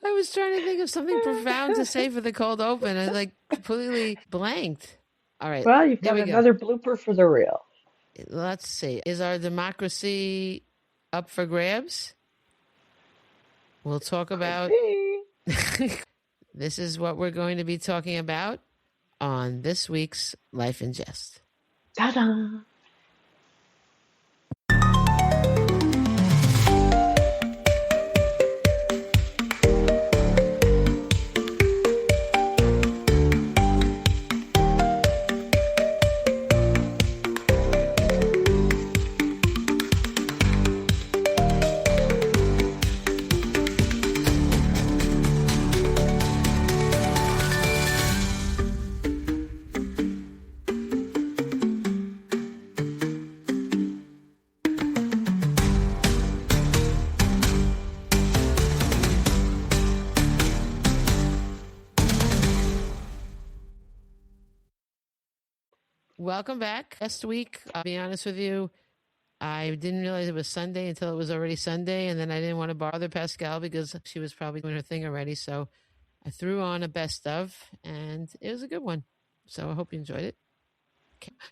I was trying to think of something profound to say for the cold open. I like completely blanked. All right, Well, you've here got we go. another blooper for the reel. Let's see. Is our democracy up for grabs? We'll talk about. This is what we're going to be talking about on this week's Life in Jest. Ta-da! Welcome back. Last week, I'll be honest with you, I didn't realize it was Sunday until it was already Sunday, and then I didn't want to bother Pascale because she was probably doing her thing already. So I threw on a best of, and it was a good one. So I hope you enjoyed it.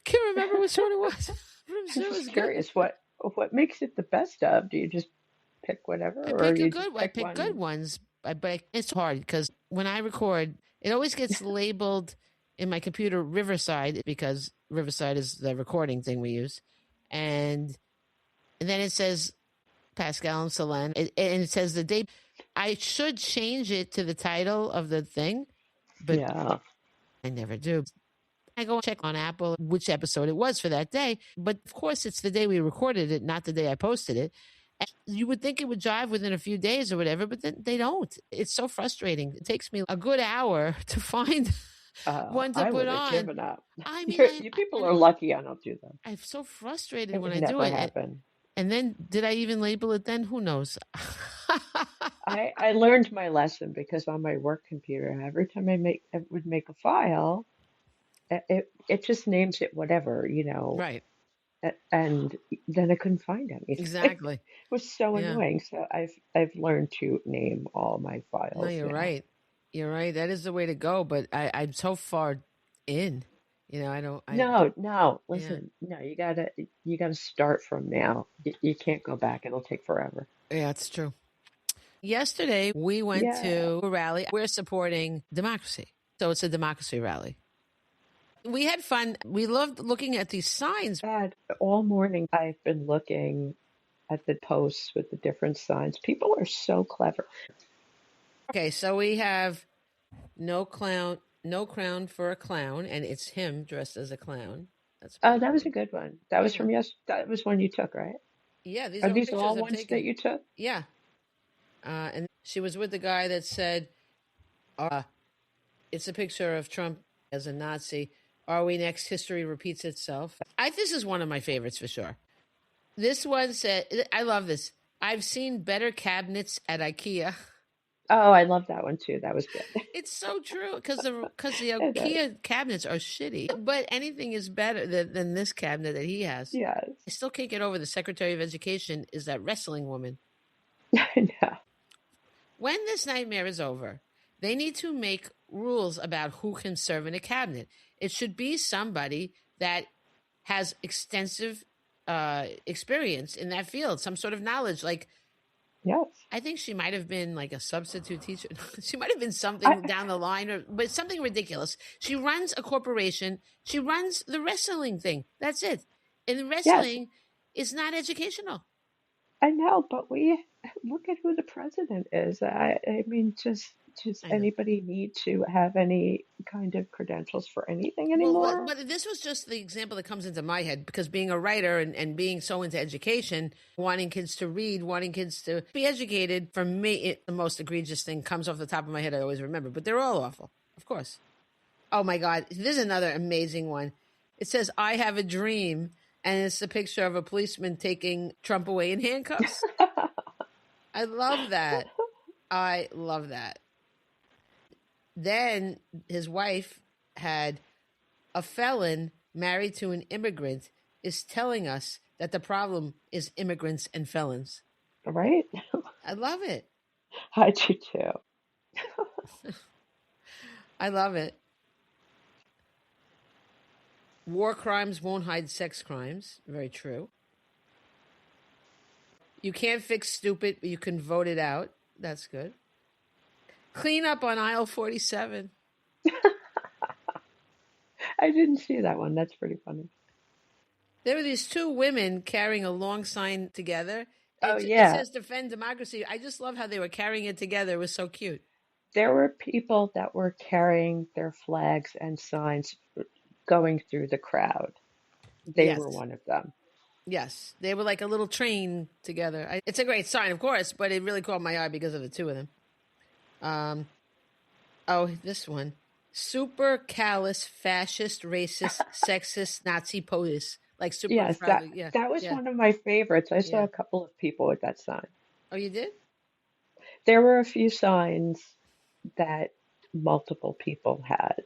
Can't remember which one it was. I'm sure I'm it was just good. curious, what makes it the best of? Do you just pick whatever, I or pick a you good just one. I pick pick one? good ones, but it's hard because when I record, it always gets labeled in my computer Riverside because Riverside is the recording thing we use, and then it says Pascale and Selene, and it says the date. I should change it to the title of the thing, but Yeah. I never do. I go check on Apple which episode it was for that day, but of course it's the day we recorded it, not the day I posted it. And you would think it would jive within a few days or whatever, but then they don't. It's so frustrating. It takes me a good hour to find one to I put would have on. given up. I mean, You people are lucky I don't do them. I'm so frustrated It when would I do never it. happen. And then did I even label it then? Who knows? I learned my lesson because on my work computer, every time I would make a file, it just names it whatever, Right. and then I couldn't find anything. Exactly. It was so Yeah. annoying. So I've learned to name all my No, files you're now. right. You're right. That is the way to go. But I'm so far in. I don't. No, Yeah. listen, no, you gotta start from now. You can't go back. It'll take forever. Yeah, it's true. Yesterday, we went Yeah. to a rally. We're supporting democracy. So it's a democracy rally. We had fun. We loved looking at these signs. All morning I've been looking at the posts with the different signs. People are so clever. Okay, so we have no crown for a clown, and it's him dressed as a clown. That's Oh, pretty that was cool. a good one. That was Yeah. from That was one you took, right? Yeah, these Are are these pictures all I've ones that taken. you took? Yeah. And she was with the guy that said, it's a picture of Trump as a Nazi. Are we next? History repeats itself. This is one of my favorites for sure. This one said, I love this. I've seen better cabinets at IKEA. Oh, I love that one too. That was good. It's so true because the It is. IKEA cabinets are shitty, but anything is better than this cabinet that he has. Yes. I still can't get over the Secretary of Education is that wrestling woman. I know. When this nightmare is over, they need to make rules about who can serve in a cabinet. It should be somebody that has extensive experience in that field, some sort of knowledge. Like, Yes. I think she might have been like a substitute teacher. She might have been something down the line, but something ridiculous. She runs a corporation. She runs the wrestling thing. That's it. And Yes, wrestling is not educational. I know, but we look at who the president is. I mean, just does I know. anybody need to have any kind of credentials for anything Well, anymore? but this was just the example that comes into my head because being a writer and being so into education, wanting kids to read, wanting kids to be educated, for me, the most egregious thing comes off the top of my head. I always remember, but they're all awful, of course. Oh my God. This is another amazing one. It says, I have a dream. And it's a picture of a policeman taking Trump away in handcuffs. I love that. I love that. Then his wife had a felon married to an immigrant is telling us that the problem is immigrants and felons. Right? I love it. I do too. I love it. War crimes won't hide sex crimes. Very true. You can't fix stupid, but you can vote it out. That's good. Clean up on aisle 47. I didn't see that one. That's pretty funny. There were these two women carrying a long sign together. Oh, It yeah. says defend democracy. I just love how they were carrying it together. It was so cute. There were people that were carrying their flags and signs going through the crowd. They were Yes. one of them. Yes. They were like a little train together. It's a great sign, of course, but it really caught my eye because of the two of them. Oh, this one. Super callous, fascist, racist, sexist, Nazi POTUS. Like super Yes, proud of, yeah. that was Yeah. one of my favorites. I saw Yeah. a couple of people with that sign. Oh, you did? There were a few signs that multiple people had.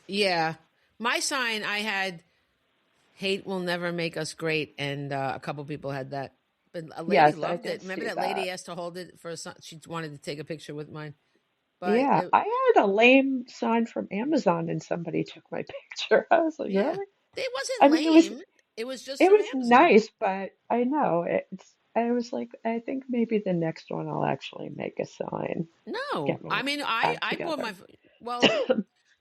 Yeah. My sign, I had hate will never make us great. And a couple people had that. But a lady Yes, I loved did it. Remember see that that. lady asked to hold it for a son? She wanted to take a picture with mine. But Yeah, I had a lame sign from Amazon and somebody took my picture. I was like, yeah, really? it I wasn't mean, lame. It was just it from was Amazon. nice, but I know I was like, I think maybe the next one I'll actually make a sign, No, get my I mean, act I bought together. my, well,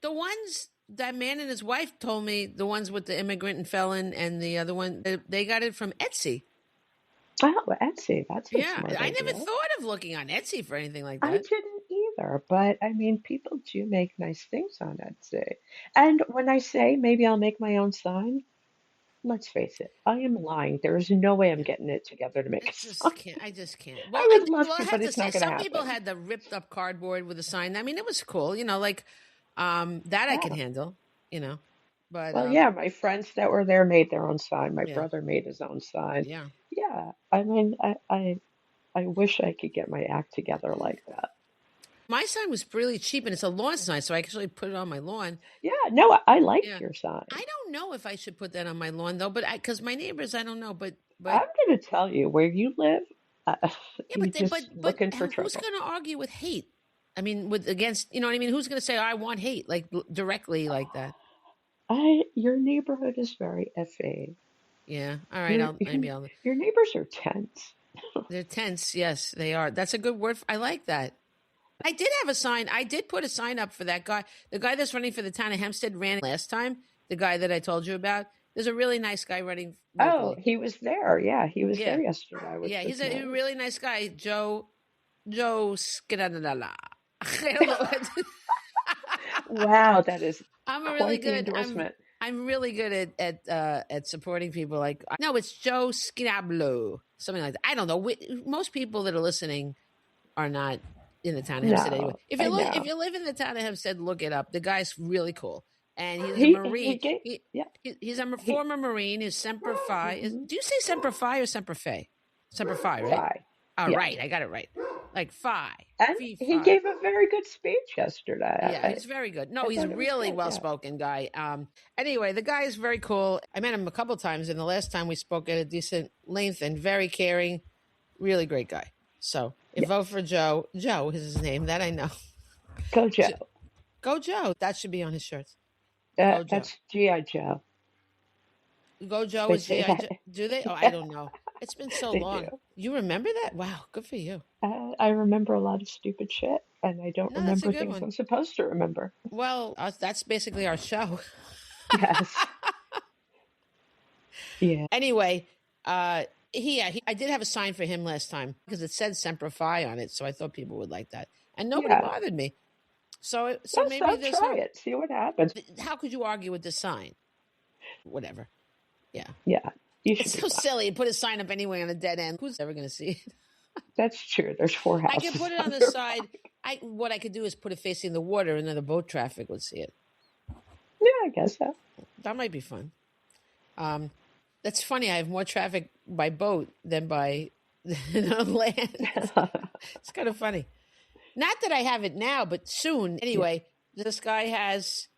the ones that man and his wife told me, the ones with the immigrant and felon and the other one, they got it from Etsy. Oh, Etsy, that's a Yeah, smart I never idea. thought of looking on Etsy for anything like I that. didn't either, but I mean, people do make nice things on Etsy. And when I say maybe I'll make my own sign, let's face it, I am lying. There is no way I'm Yeah. getting it together to make It a just sign. can't. I just can't. I would love Well, I to, have but to it's say, not going to some people happen. had the ripped up cardboard with a sign. I mean, it was cool, like that I could Yeah. handle, you know. But Well, yeah, my friends that were there made their own sign. My yeah, brother made his own sign. yeah. Yeah, I mean, I wish I could get my act together like that. My sign was really cheap, and it's a lawn sign, so I actually put it on my lawn. Yeah, no, I liked Yeah, your I sign. don't know if I should put that on my lawn though, but because my neighbors, I don't know, but I'm going to tell you, where you live, uh, yeah, you just but looking for who's trouble. going to argue with hate? I mean, with against, you know what I mean? Who's going to say I want hate like directly like that? Your neighborhood is very FA. Yeah. All right. Your I'll your maybe I'll. your neighbors are tense. They're tense. Yes, they are. That's a good word. I like that. I did have a sign. I did put a sign up for that guy. The guy that's running for the town of Hempstead ran last time. The guy that I told you about. There's a really nice guy running Oh, locally. he was there. Yeah, he was Yeah, there yesterday, which yeah. He's was a nice. really nice guy, Joe Skidadala. I don't know. Wow, that is I'm a really quite the good. endorsement. I'm really good at supporting people. Like no, it's Joe Skidablo, something like that. I don't know. Most people that are listening are not in the town of Hempstead anyway. No, I If know. you live in the town of Hempstead, look it up. The guy's really cool, and he's a He Marine. gave yeah He's a he former Marine. He's Semper Fi. mhm. Do you say Semper Fi or Semper Fi? Semper Fi, right? Fi. All Yes, right, I got it right. Like Fi, and Fee he Fi. gave a very good speech yesterday. Yeah, he's very good. No, I he's thought it was really good. well Yeah. spoken guy. Anyway, the guy is very cool. I met him a couple times, and the last time we spoke at a decent length and very caring, really great guy. So, vote Yes. for Joe. Joe is his name. That I know. Go Joe. Go Joe. That should be on his shirts. Go Joe. That's G.I. Joe. Go Joe They is say GI. that. Do they? Oh, I Yeah, don't know. It's been so they do. long. You remember that? Wow, good for you. I remember a lot of stupid shit, and I don't No, that's a remember good things one. I'm supposed to remember. Well, that's basically our show. Yes. Yeah. Anyway, I did have a sign for him last time because it said Semper Fi on it, so I thought people would like that, and nobody Yeah. bothered me. So So maybe this try one. it. See what happens. How could you argue with the sign? Whatever. Yeah, Yeah. You should it's be so fine. silly. Put a sign up anyway on a dead end. Who's ever going to see it? That's true. There's four I could houses put it on on the there. side. What I could do is put it facing the water, and then the boat traffic would see it. Yeah, I guess so. That might be fun. That's funny. I have more traffic by boat than by than on land. It's kind of funny. Not that I have it now, but soon. Yeah. Anyway, this guy has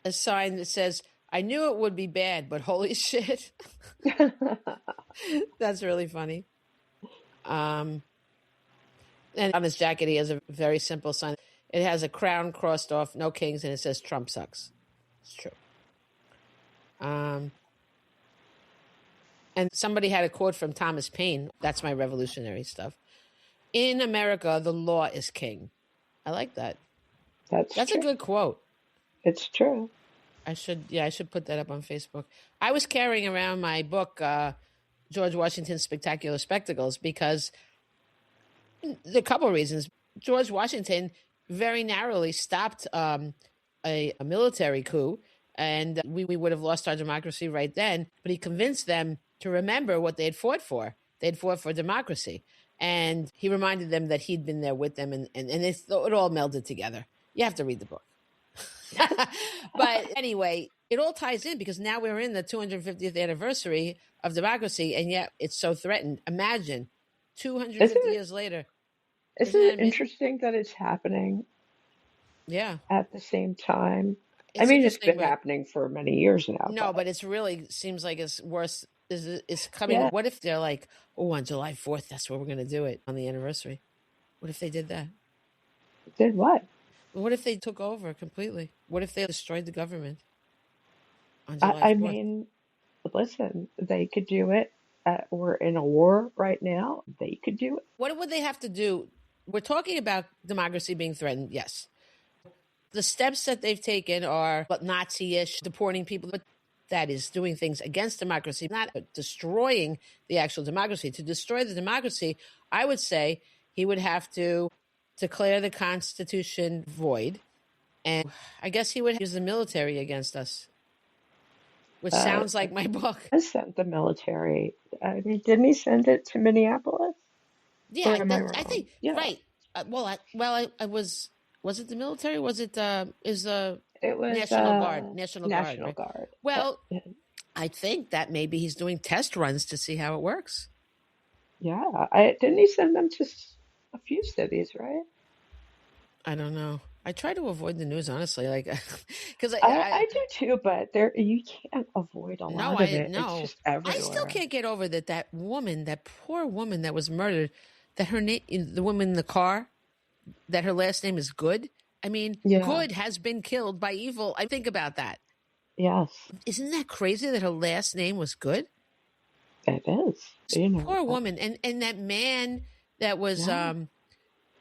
a sign that says, I knew it would be bad, but holy shit. That's really funny. And on his jacket, he has a very simple sign. It has a crown crossed off, no kings, and it says Trump sucks. It's true. And somebody had a quote from Thomas Paine. That's my revolutionary stuff. In America, the law is king. I like that. That's That's a true. good quote. It's true. I should put that up on Facebook. I was carrying around my book, George Washington's Spectacular Spectacles, because there are a couple of reasons. George Washington very narrowly stopped a military coup, and we would have lost our democracy right then. But he convinced them to remember what they had fought for. They'd fought for democracy. And he reminded them that he'd been there with them, and it all melded together. You have to read the book. But anyway, it all ties in because now we're in the 250th anniversary of democracy, and yet it's so threatened. Imagine 250 years later. Isn't it interesting that it's happening Yeah. at the same time? I It's mean, it's interesting, been but happening for many years now, no, but it's really seems like it's worse. Is coming. yeah, What if they're like, oh, on July 4th, that's where we're going to do it on the anniversary? What if they did that? did what? What if they took over completely? What if they destroyed the government on July I 4th? mean, listen, they could do it. We're in a war right now. They could do it. What would they have to do? We're talking about democracy being threatened, yes. The steps that they've taken are Nazi-ish, deporting people, but that is doing things against democracy, not destroying the actual democracy. To destroy the democracy, I would say he would have to declare the Constitution void, and I guess he would use the military against us, which sounds like my book. He sent the military. I mean, didn't he send it to Minneapolis? Or Yeah, am I I wrong? think Yeah, right. I was it the military? Was it is it was National Guard? National Guard, National right? Guard. Well, I think that maybe he's doing test runs to see how it works. Yeah, I didn't he send them to a few cities, right? I don't know. I try to avoid the news, honestly, like because I do too, but there you can't avoid a no, lot of I it. It's no, just I still everywhere. can't get over that woman, that poor woman that was murdered, that her name, the woman in the car, that her last name is Good. I mean, Yeah, Good has been killed by evil. I think about that. yes, Isn't that crazy that her last name was Good? it is. You know, Poor woman, and that man that was yeah,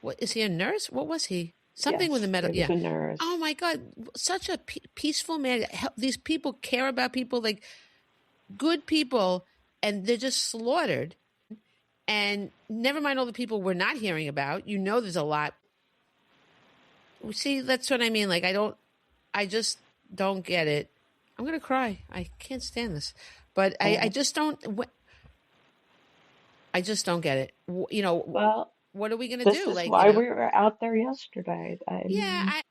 what is he, a nurse? What was he? Something with a yes, medical. it was Yeah. a nurse. Oh my God, such a peaceful man. These people care about people, like good people, and they're just slaughtered. And never mind all the people we're not hearing about. You know, there's a lot. See, that's what I mean. Like, I just don't get it. I'm gonna cry. I can't stand this, but I And just don't. I just don't get it. You know, well, what are we gonna this do? is Like, why we were out there yesterday. I yeah, mean,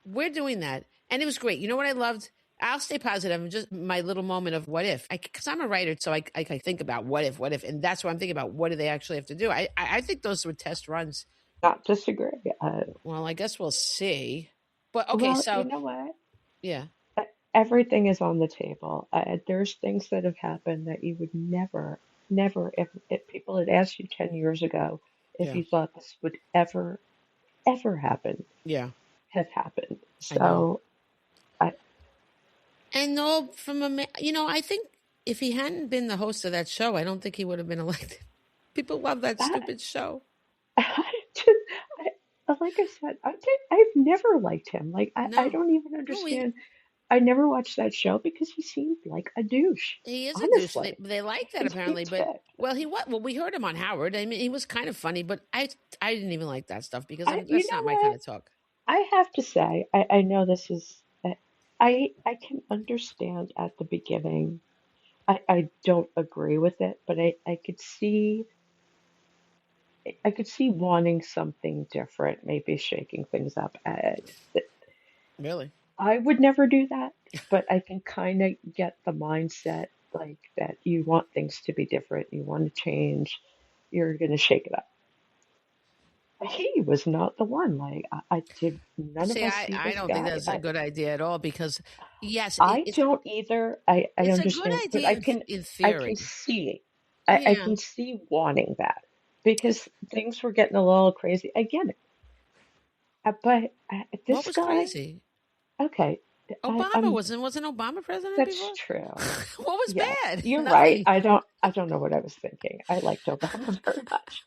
we're doing that, and it was great. You know what I loved? I'll stay positive. Just my little moment of what if, because I'm a writer, so I think about what if, and that's what I'm thinking about. What do they actually have to do? I think those were test runs. not disagree. Well, I guess we'll see. But okay, Well, you so know what? yeah, Everything is on the table. There's things that have happened that you would never, if people had asked you 10 years ago if yeah, you thought this would ever happen, yeah. have happened. I know. So, I, And all from I think if he hadn't been the host of that show, I don't think he would have been elected. People love that I, stupid show. I just, like I said, I've never liked him. Like, I No, don't even no, understand. I never watched that show because he seemed like a douche. he is a douche. Honestly, They like that he apparently, but did. well, we heard him on Howard. I mean, he was kind of funny, but I didn't even like that stuff because You that's know not my kind what? of talk. I have to say, I know this is, I can understand at the beginning. I don't agree with it, but I could see wanting something different, maybe shaking things up. Really? I would never do that, but I can kind of get the mindset like that you want things to be different, you want to change, you're going to shake it up. he was not the one. Like I did. None of See, us see I this don't think guy. that's a good idea at all because, yes, I don't either. I it's a good understand, but idea in I can theory. see I Yeah. can see wanting that because things were getting a little crazy. I get it. But What this was guy, crazy? okay, Obama I'm wasn't Obama president that's before? true. What was Yes, bad? you're right. Nothing. I don't know what I was thinking. I liked Obama very much.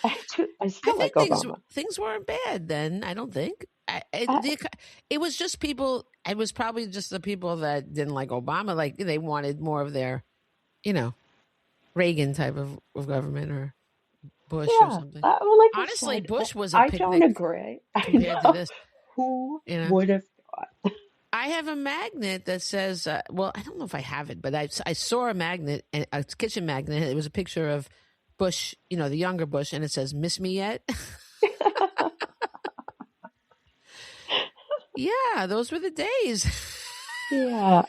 I I still like think Obama. things weren't bad then. I don't think. I, It was just people. It was probably just the people that didn't like Obama. Like they wanted more of their, you know, Reagan type of government or Bush or yeah, something. well, like I Honestly, said, Bush was a I don't picnic agree. I compared to know this. who You know, would have thought. I have a magnet that says, well, I don't know if I have it, but I saw a magnet, a kitchen magnet. It was a picture of Bush, the younger Bush, and it says, "Miss me yet?" Yeah, those were the days. Yeah,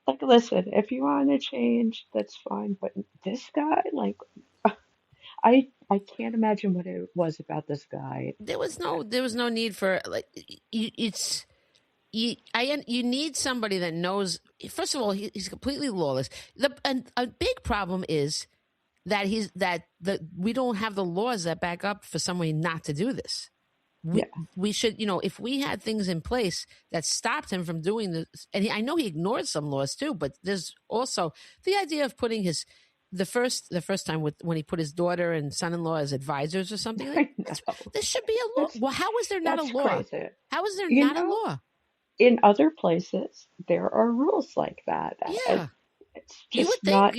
like listen, if you want to change, that's fine. But this guy, like, I can't imagine what it was about this guy. There was no need for like it's you need somebody that knows. First of all, he's completely lawless. And a big problem is that we don't have the laws that back up for somebody not to do this. we Yeah, we should, if we had things in place that stopped him from doing this, and I know he ignored some laws too, but there's also the idea of putting the first time when he put his daughter and son-in-law as advisors or something like I know. there should be a law. That's Well, how is there not a that's law? crazy. How is there You not a know, law? in other places there are rules like that. Yeah, It's you would just think not.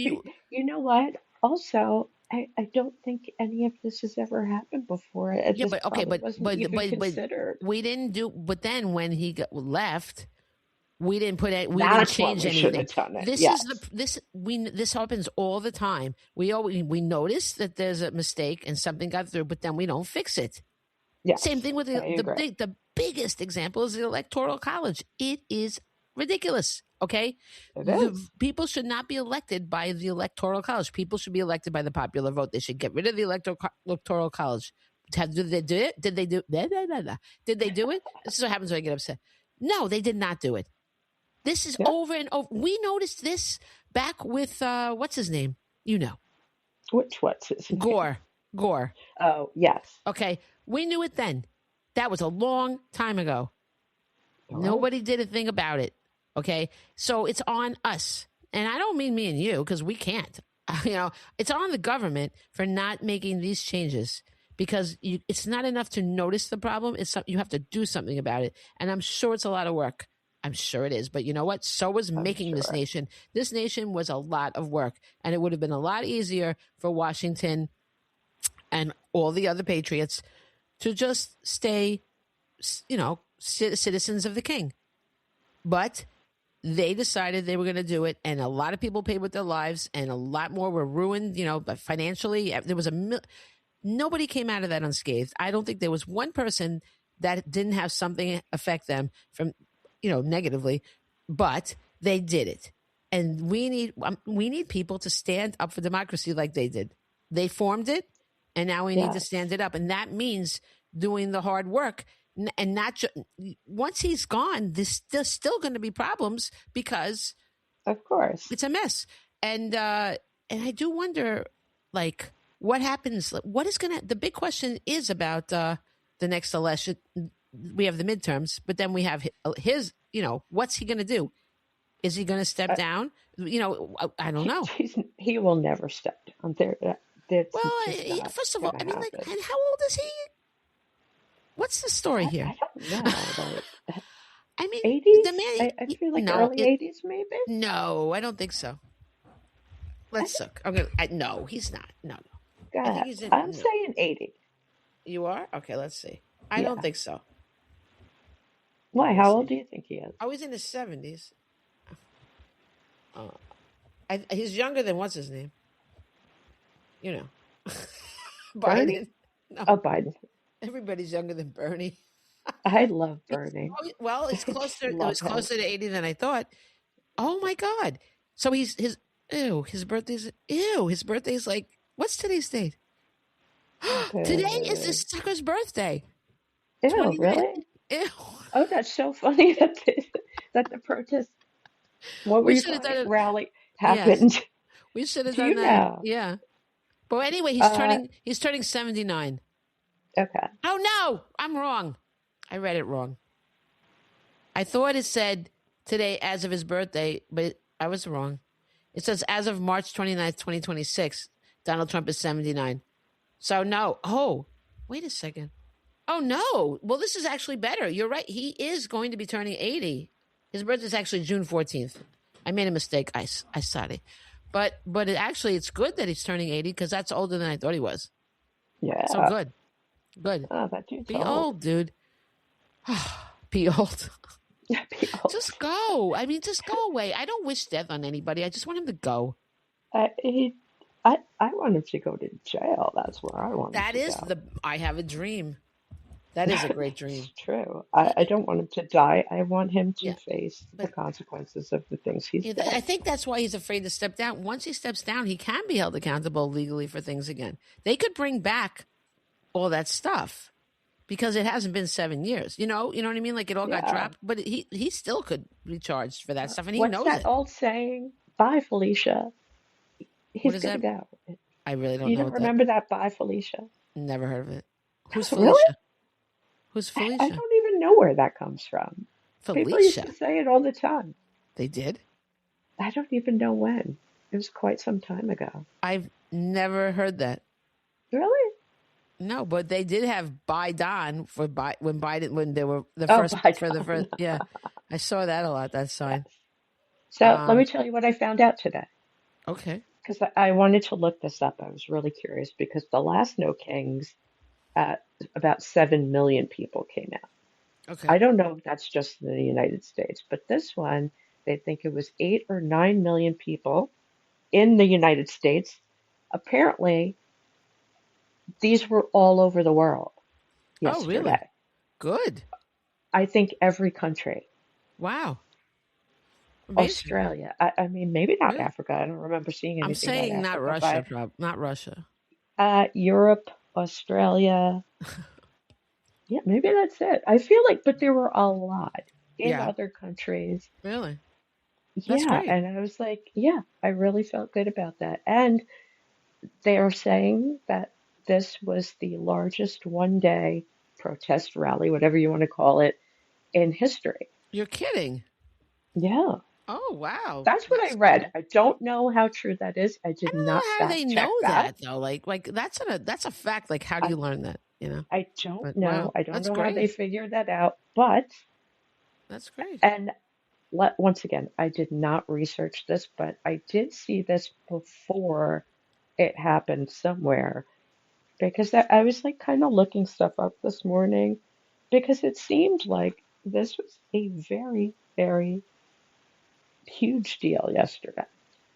You know what? Also, I don't think any of this has ever happened before. yeah, This but okay, probably but wasn't but even but but considered. we didn't do. But then when he left, we didn't That's when change we should anything. have done it. This is the Yes. this happens all the time. We notice that there's a mistake and something got through, but then we don't fix it. Same Yes, thing with I the agree. the biggest example is the electoral college. It is ridiculous. Okay, It the is. people should not be elected by the electoral college. People should be elected by the popular vote. They should get rid of the electoral college. Did they do it? Did they do? Blah, blah, blah, blah. Did they do it? This is what happens when I get upset. No, they did not do it. This is Yep. over and over. We noticed this back with what's his name? You know, What's his name? Gore. Gore. Oh, yes. Okay, we knew it then. That was a long time ago. It was. Nobody did a thing about it. Okay, so it's on us, and I don't mean me and you because we can't. It's on the government for not making these changes because it's not enough to notice the problem. You have to do something about it, and I'm sure it's a lot of work. I'm sure it is, but you know what? So was I'm making this sure. nation. This nation was a lot of work, and it would have been a lot easier for Washington and all the other patriots to just stay, citizens of the king. But they decided they were going to do it, and a lot of people paid with their lives, and a lot more were ruined. But financially, there was nobody came out of that unscathed. I don't think there was one person that didn't have something affect them from, negatively, but they did it, and we need people to stand up for democracy like they did. They formed it, and now we need to Yes, stand it up, and that means doing the hard work. And not once he's gone, there's still going to be problems because of course. it's a mess. And I do wonder, like, what happens? What is going to? The big question is about the next election. We have the midterms, but then we have his. What's he going to do? Is he going to step Uh, down? I don't know. he will never step down. That's Well, just not first of going all, to I mean, like, happen. and how old is he? What's the story here? I don't know. Like I mean, the 80s? man. I feel like No, early 80s, maybe. no, I don't think so. I Let's think, look. No, he's not. No, no. I think God, he's in. I'm No, saying 80. you are. Okay, let's see. I don't Yeah. think so. Why? Let me How old see. do you think he is? Oh, he's in his 70s. Uh, he's younger than what's his name? You know, Bernie? Biden. No, Oh, Biden. everybody's younger than Bernie. I love He's, Bernie. well, I it's just closer. It love was him. closer to 80 than I thought. Oh my God! So his birthday's like what's today's date? Today is Boo. this sucker's birthday. Ew, 29. really? Ew. Oh, that's so funny that the protest, what were We you should have calling done it, it. rally Yes, happened. we should have Do done you that. know? Yeah. But anyway, Uh, he's turning 79. okay. Oh no, I'm wrong. I read it wrong. I thought it said today as of his birthday, but I was wrong. It says as of March 29th, 2026, Donald Trump is 79. So no. Oh, wait a second. Oh no. Well, this is actually better. You're right. He is going to be turning 80. His birthday is actually June 14th. I made a mistake. I sorry. But it's good that he's turning 80 because that's older than I thought he was. So Yeah. good. Good. Oh, that dude's Be old. old, dude. Be old. Be old. Just go. I mean, just go away. I don't wish death on anybody. I just want him to go. He, I want him to go to jail. That's where I want him That to is go. I have a dream. That is a great dream. It's true. He, I don't want him to die. I want him to yeah, face the but consequences of the things he's yeah, done. I think that's why he's afraid to step down. Once he steps down, he can be held accountable legally for things again. They could bring back all that stuff because it hasn't been 7 years. You know what I mean? Like it all got Yeah. dropped, but he still could be charged for that stuff, and he What's knows that it. old saying? Bye, Felicia. What He's is gonna that? go. I really don't You know don't what that. remember that? Bye, Felicia. Never heard of it. Who's Really? Felicia? Who's I Felicia? don't even know where that comes from. People used Felicia. to say it all the time. They did. I don't even know when. It was quite some time ago. I've never heard that. Really? No, but they did have Biden for when Biden when they were the Oh, first bye, for the first. Don. Yeah, I saw that a lot. That Yes. sign. So let me Um. tell you what I found out today. Okay. Because I wanted to look this up. I was really curious because the last No Kings, uh, about 7 million people came out. I Okay. don't know if that's just in the United States, but this one, they think it was 8 or 9 million people in the United States. Apparently, these were all over the world Oh, really? yesterday. Good. I think every country. Wow. Amazing. Australia. I mean, maybe not Really? Africa. I don't remember seeing I'm anything about saying not Africa, Russia. but Not Russia. Europe, Australia. Yeah, maybe that's it. I feel like, but there were a lot in Yeah. other countries. Really. That's Yeah, great. and I was like, yeah, I really felt good about that. And they are saying that this was the largest one day protest rally, whatever you want to call it, in history. You're kidding. Yeah, Oh, wow. that's what I That's read. cool. I don't know how true that is. I I did don't not know how they fact check know that. that though. Like that's a fact. Like, how do you I learn that? You know. I don't But know. wow, I don't that's know how they great. figured that out. But That's great. and once again, I did not research this, but I did see this before it happened somewhere because I was like kind of looking stuff up this morning because it seemed like this was a very, very huge deal yesterday.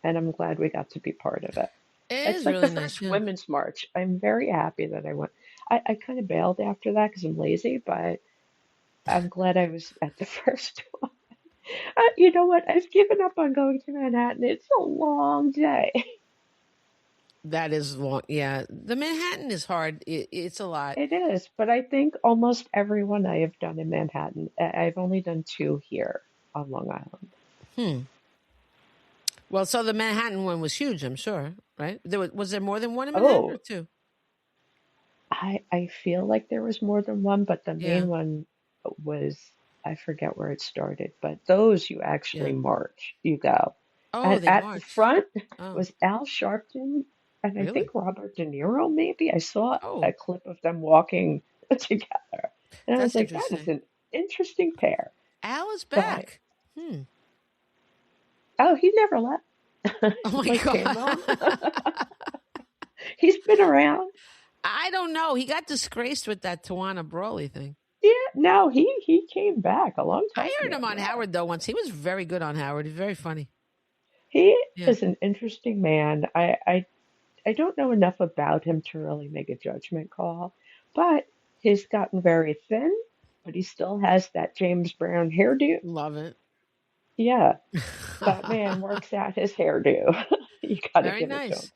And I'm glad we got to be part of it. It It's is like the really nice. first Yeah. Women's March. I'm very happy that I went. I kind of bailed after that because I'm lazy, but I'm glad I was at the first one. You know what? I've given up on going to Manhattan. It's a long day. That is long. Yeah. The Manhattan is hard. It's a lot. It is, but I think almost every one I have done in Manhattan. I've only done two here on Long Island. Hmm. Well, so the Manhattan one was huge, I'm sure, right? Was there more than one in Manhattan or Oh, two? I feel like there was more than one, but the Yeah. main one was, I forget where it started, but those you actually Yeah. march, you go. Oh, And they at the marched. front Oh, was Al Sharpton and I really? think Robert De Niro, maybe. I saw a Oh, clip of them walking together. And I was that's like, that is interesting. an interesting pair. Al is But back. Hmm. oh, he never left. Oh He my like came home. God. He's been around. I don't know. He got disgraced with that Tawana Brawley thing. Yeah, no, he came back a long I time heard ago. him on Yeah. Howard though once. He was very good on Howard. He's very funny. He Yeah. is an interesting man. I don't know enough about him to really make a judgment call, but he's gotten very thin, but he still has that James Brown hairdo. Love it. Yeah, that man works out his hairdo. You got to Very give it to him. nice.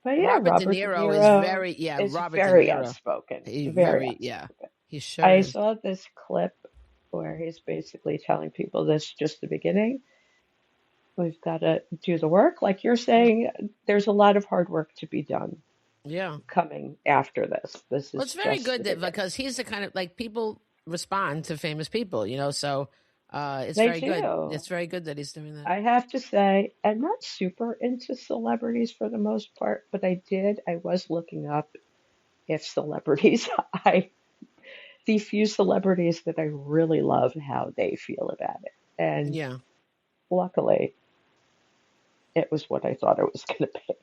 But yeah, Robert De Robert De Niro is Niro very, yeah, is Robert De very Niro. outspoken, He very very, yeah, outspoken. he sure I is. saw this clip where he's basically telling people this is just the beginning. We've got to do the work. Like you're saying, there's a lot of hard work to be done Yeah. coming after this. This Well, is it's very just good the that beginning. because he's the kind of like people respond to famous people, so it's They very good. do. It's very good that he's doing that. I have to say, I'm not super into celebrities for the most part, but I was looking up if celebrities, the few celebrities that I really love, how they feel about it. And Yeah. luckily, it was what I thought it was going to be.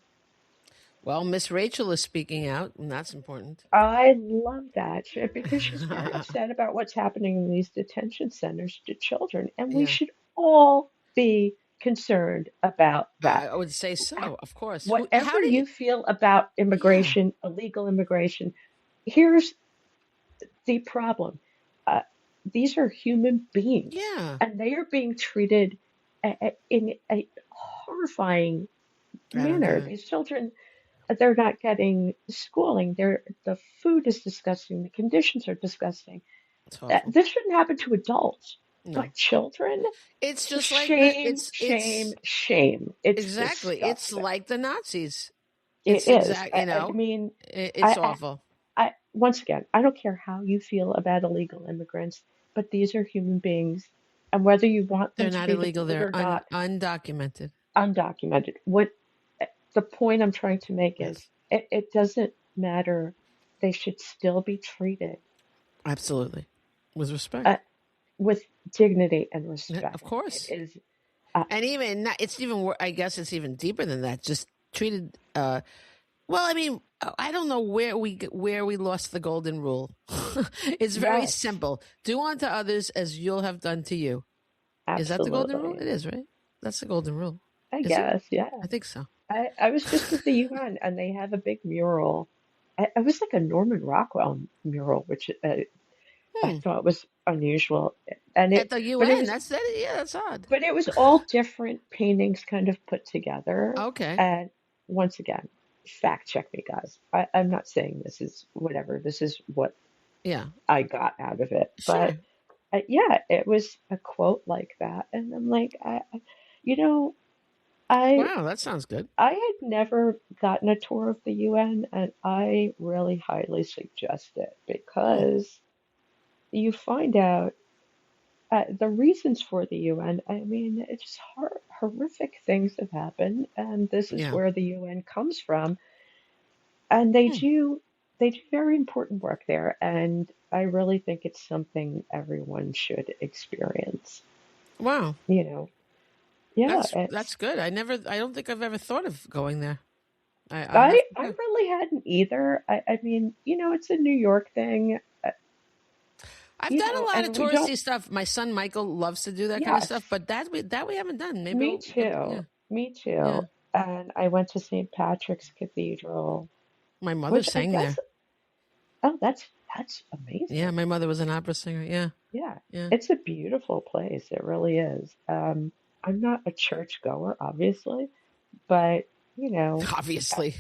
Well, Miss Rachel is speaking out, and that's important. I love that because she's very upset about what's happening in these detention centers to children, and we Yeah. should all be concerned about that. I would say so, of course. How Whatever did you feel about yeah. immigration, illegal immigration, here's the problem. Uh, these are human beings, Yeah. and they are being treated in a horrifying I don't get manner. it. These children, they're not getting schooling. The food is disgusting. The conditions are disgusting. It's awful. This shouldn't happen to adults, No. but children, It's just like the shame, it's shame, shame. It's exactly. It's disgusting. like the Nazis. It It's is. exact, I mean, it's I, awful. once again, I don't care how you feel about illegal immigrants, but these are human beings, and whether you want them They're to not be illegal. deported They're or not, undocumented. undocumented. What the point I'm trying to make is, Yes. it doesn't matter. They should still be treated Absolutely. With respect. uh, with dignity and Yeah, of respect. It course. is, uh, And even it's even I guess it's even deeper than that. Just treated well, I mean, I don't know where we lost the golden rule. It's very yes, simple. Do unto others as you'll have done to you. Is that the golden rule? absolutely. It is, right? That's the golden rule. I Is it? guess, yeah. I think so. I was just at the UN and they have a big mural. It was like a Norman Rockwell mural, which I Hmm. thought was unusual. And At it, the but it UN, was, that's that. Yeah, that's odd. but it was all different paintings kind of put together. Okay. And once again, fact check me, guys. I'm not saying this is whatever. This is what Yeah. I got out of it. But Sure. yeah, it was a quote like that, and I'm like, you know, I Wow, that sounds good. I had never gotten a tour of the UN, and I really highly suggest it Hmm. because you find out the reasons for the UN. I mean, it's just horrific things have happened, and this is Yeah. where the UN comes from, and they Hmm. do they do very important work there, and I really think it's something everyone should experience. Wow. You know, yeah, That's it's good. I don't think I've ever thought of going there. I'll have I to go. really hadn't either. I mean, it's a New York thing, I've done a lot of and we don't. touristy stuff. My son Michael loves to do that kind of stuff, Yes, but that we haven't done. Maybe me we could. too. Yeah, Me yeah. too. And I went to St. Patrick's Cathedral, My mother which I sang guess, there. oh, that's Yeah, amazing. my mother was an opera singer. Yeah, Yeah, yeah. it's a beautiful place. It really is. I'm not a church goer, obviously, but you know, Obviously.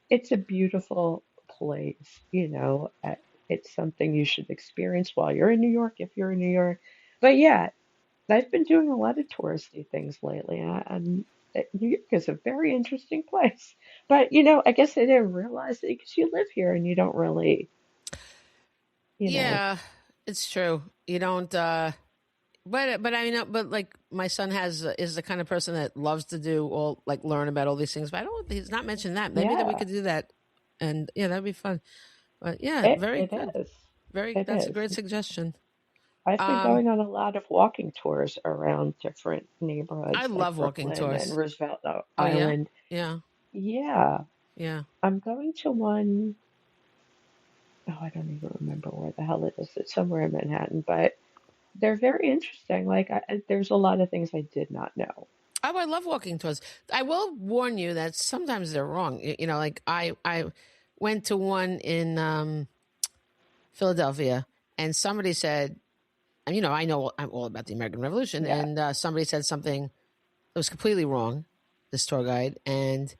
it's a beautiful place. It's something you should experience while you're in New York, if you're in New York. But yeah, I've been doing a lot of touristy things lately, and New York is a very interesting place. But I guess I didn't realize it because you live here and you don't really, you know, Yeah, it's true. You don't. But I mean, but like my son has is the kind of person that loves to do all like learn about all these things. But I don't. He's not mentioned that. Maybe that we yeah, could do that, and yeah, that'd be fun. But yeah, it very it good. is. Very. It That's a is. great suggestion. I've been Um, going on a lot of walking tours around different I neighborhoods like love walking Brooklyn and tours. Roosevelt Oh yeah, Island. yeah, Yeah, yeah. I'm going to one. Oh, I don't even remember where the hell it is. It's somewhere in Manhattan, but they're very interesting. Like, there's a lot of things I did not know. Oh, I love walking tours. I will warn you that sometimes they're wrong. Like I went to one in Philadelphia, and somebody said, and I'm all about the American Revolution, Yeah. and somebody said something that was completely wrong, this tour guide, and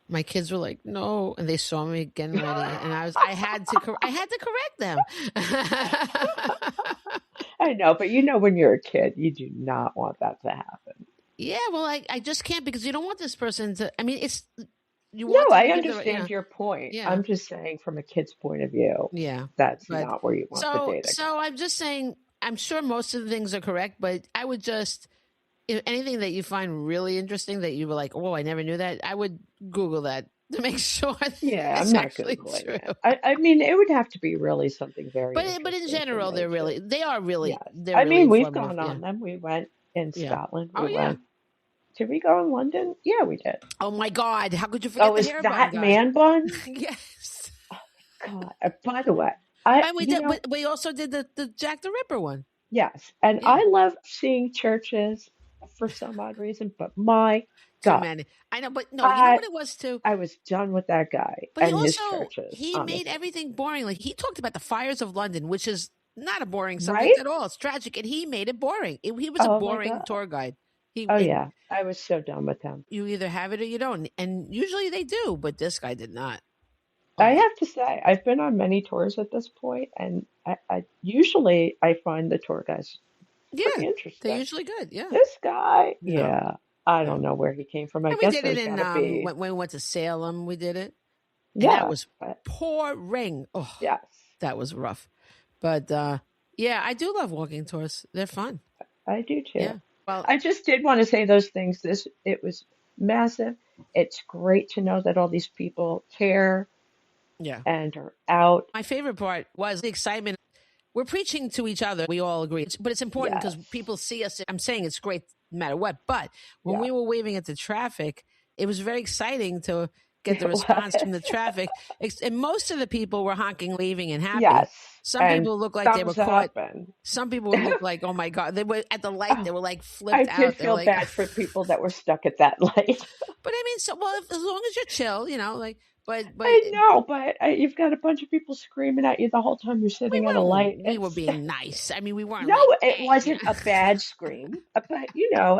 my kids were like, no, and they saw me getting ready, and I had to correct them. I know, but when you're a kid, you do not want that to happen. Yeah, well, I just can't, because you don't want this person to. I mean, you No, want them I to give understand your point. yeah, I'm just saying from a kid's point of view, yeah. that's But not where you want the data. so I'm just saying, I'm sure most of the things are correct, but I would just, if anything that you find really interesting that you were like, oh, I never knew that, I would Google that to make sure Yeah, I'm it's not actually Googling true. it. I mean, it would have to be really something very But in interesting for general, me to. they are really, Yes. they're I really mean, we've informative. gone Yeah, on them. We went in yeah. Scotland. Oh We yeah. went. Did we go in London? Yeah, we did. Oh my God! How could you forget Oh, the is hair bun that guy? man bun? Yes. God. By the way, And we did. We also did the Jack the Ripper one. yes, and Yeah. I love seeing churches for some odd reason, but my Too God, many. I know, but no, you know I what it was too? I was done with that guy But and his churches, he made honestly. everything boring. Like, he talked about the fires of London, which is not a boring Right? subject at all. It's tragic, and he made it boring. He was a Oh my boring God. tour guide. Oh And yeah, I was so done with him. you either have it or you don't, and usually they do, but this guy did not. I Oh, have to say, I've been on many tours at this point, and I usually I find the tour guys pretty yeah, they're interesting. usually good. Yeah, This guy, no, yeah, I no. don't know where he came from. I And we guess did it there's got in to be, when we went to Salem. We did it, and that yeah, was pouring. Oh, yes, that was rough. But yeah, I do love walking tours. They're fun. I do too. Yeah. Well, I just did want to say those things. It was massive. It's great to know that all these people care yeah. and are out. My favorite part was the excitement. We're preaching to each other. We all agree. But it's important because Yes, people see us. I'm saying it's great no matter what. But when yeah, we were waving at the traffic, it was very exciting to get the it response was. from the traffic. And most of the people were honking, waving, and happy. Yes, Some and people looked like they were thumbs caught. up and. Some people would look like, oh my God, they were at the light. Oh, They were like I flipped did out. They were feel like, bad for people that were stuck at that light. but I mean, so well, as long as you're chill, like, but I know, but you've got a bunch of people screaming at you the whole time you're sitting at a light. we were being nice. I mean, we weren't No, like, it hey, wasn't a bad scream, but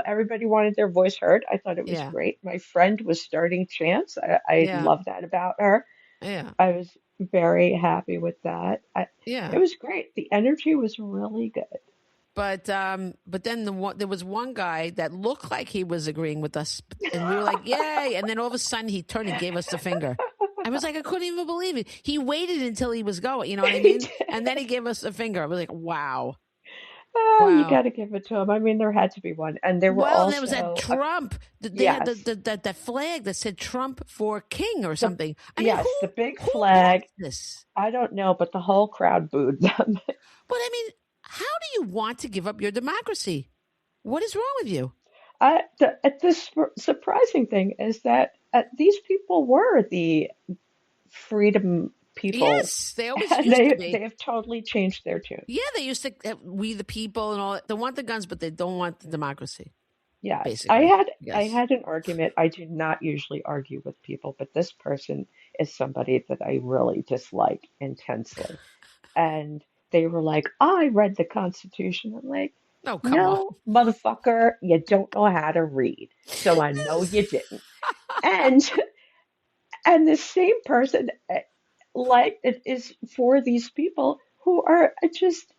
everybody wanted their voice heard. I thought it was yeah, great. My friend was starting chants. I yeah, love that about her. yeah, I was very happy with that. It yeah. was great. The energy was really good. But then there was one guy that looked like he was agreeing with us, and we were like, yay! And then all of a sudden, he turned and gave us the finger. I was like, I couldn't even believe it. He waited until he was going. You know what I He mean? And then did. he gave us the finger. I was like, wow, Oh, you wow. got to give it to him. I mean, there had to be one, and there were Well, and there was that also Trump. They had yes, the flag that said Trump for king or the something. I mean, yes, the big who flag. passed this? I don't know, but the whole crowd booed them. But I mean, how do you want to give up your democracy? What is wrong with you? The surprising thing is that these people were the freedom people, Yes, they always and used to they be. have totally changed their tune. Yeah, they used to, we the people and all that. They want the guns, but they don't want the democracy, Yes, basically. I Yes. had an argument. I do not usually argue with people, but this person is somebody that I really dislike intensely. And they were like, I read the Constitution. I'm like, No, come on. no, motherfucker, you don't know how to read. So I know you didn't. And and the same person like it is for these people who are just